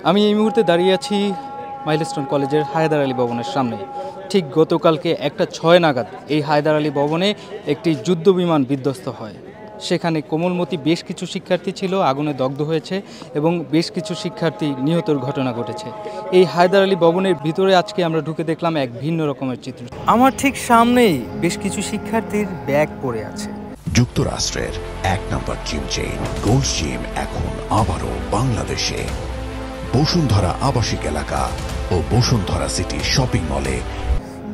আমি এই মুহূর্তে দাঁড়িয়ে আছি মাইলস্টোন কলেজের হায়দার আলী ভবনের সামনে। ঠিক গতকালকে 1:06 নাগাদ এই হায়দার আলী ভবনে একটি যুদ্ধবিমান বিধ্বস্ত হয়। সেখানে কোমলমতি বেশ কিছু শিক্ষার্থী ছিল, আগুনে দগ্ধ হয়েছে এবং বেশ কিছু শিক্ষার্থী নিহতর ঘটনা ঘটেছে। এই হায়দার আলী ভবনের ভিতরে আজকে আমরা ঢুকে দেখলাম এক ভিন্ন রকমের চিত্র। আমার ঠিক সামনেই বেশ কিছু শিক্ষার্থীর ব্যাগ পড়ে আছে। যুক্তরাষ্ট্রের 1 নম্বর জিম চেইন গোল্ডস জিম এখন আবারও বাংলাদেশে। বসুন্ধরা আবাসিক এলাকা ও বসুন্ধরা সিটি শপিং মলে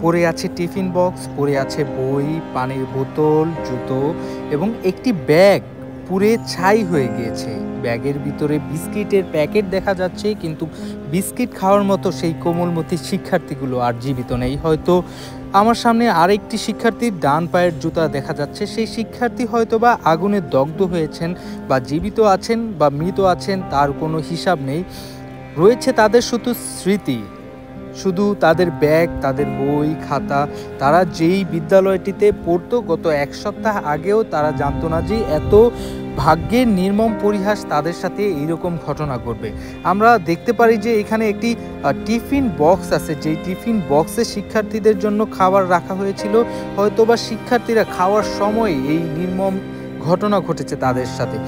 পড়ে আছে টিফিন বক্স, পড়ে আছে বই, পানির বোতল, জুতো এবং একটি ব্যাগ পুড়ে ছাই হয়ে গিয়েছে। ব্যাগের ভিতরে বিস্কিটের প্যাকেট দেখা যাচ্ছে, কিন্তু বিস্কিট খাওয়ার মতো সেই কোমলমতি শিক্ষার্থীগুলো আর জীবিত নেই। হয়তো আমার সামনে আরেকটি শিক্ষার্থীর ডান পায়ের জুতা দেখা যাচ্ছে। সেই শিক্ষার্থী হয়তো বা আগুনে দগ্ধ হয়েছেন বা জীবিত আছেন বা মৃত আছেন তার কোনো হিসাব নেই। রয়েছে তাদের শুধু স্মৃতি, শুধু তাদের ব্যাগ, তাদের বই, খাতা। তারা যেই বিদ্যালয়টিতে পড়তো গত 1 সপ্তাহ আগেও তারা জানতো না যে এত ভাগ্যের নির্মম পরিহাস তাদের সাথে এইরকম ঘটনা ঘটবে। আমরা দেখতে পারি যে এখানে একটি টিফিন বক্স আছে, যেই টিফিন বক্সে শিক্ষার্থীদের জন্য খাবার রাখা হয়েছিল। হয়তোবা শিক্ষার্থীরা খাওয়ার সময় এই নির্মম ঘটনা ঘটেছে তাদের সাথে।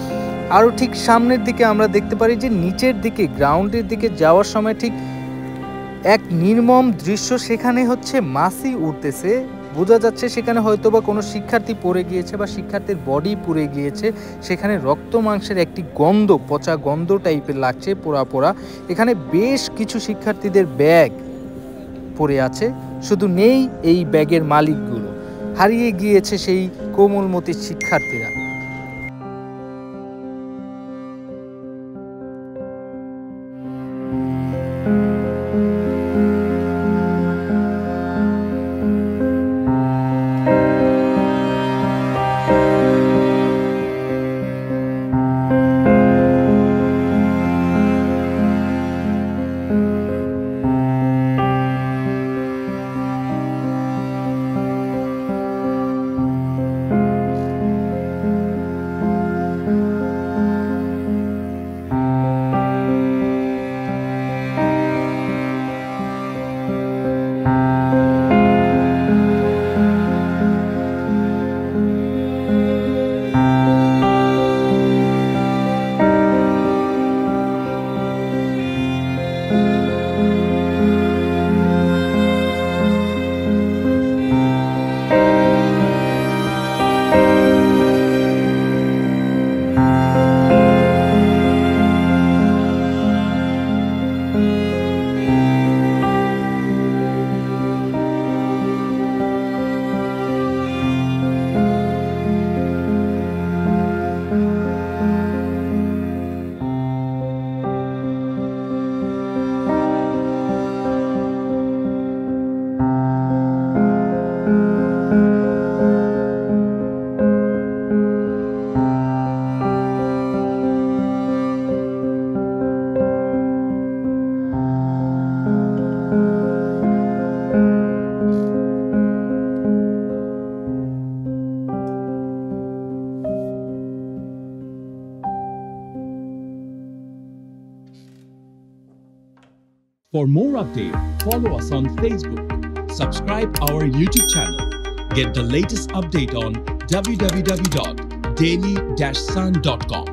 আরও ঠিক সামনের দিকে আমরা দেখতে পারি যে নিচের দিকে গ্রাউন্ডের দিকে যাওয়ার সময় ঠিক এক নির্মম দৃশ্য। সেখানে হচ্ছে মাছি উঠতেছে, বোঝা যাচ্ছে সেখানে হয়তোবা কোনো শিক্ষার্থী পড়ে গিয়েছে বা শিক্ষার্থীর বডি পুড়ে গিয়েছে। সেখানে রক্ত মাংসের একটি গন্ধ, পচা গন্ধ টাইপের লাগছে, পোড়া পোড়া। এখানে বেশ কিছু শিক্ষার্থীদের ব্যাগ পড়ে আছে, শুধু নেই এই ব্যাগের মালিকগুলো। হারিয়ে গিয়েছে সেই কোমলমতি শিক্ষার্থীরা। For more updates, follow us on Facebook, subscribe our YouTube channel, get the latest update on www.daily-sun.com.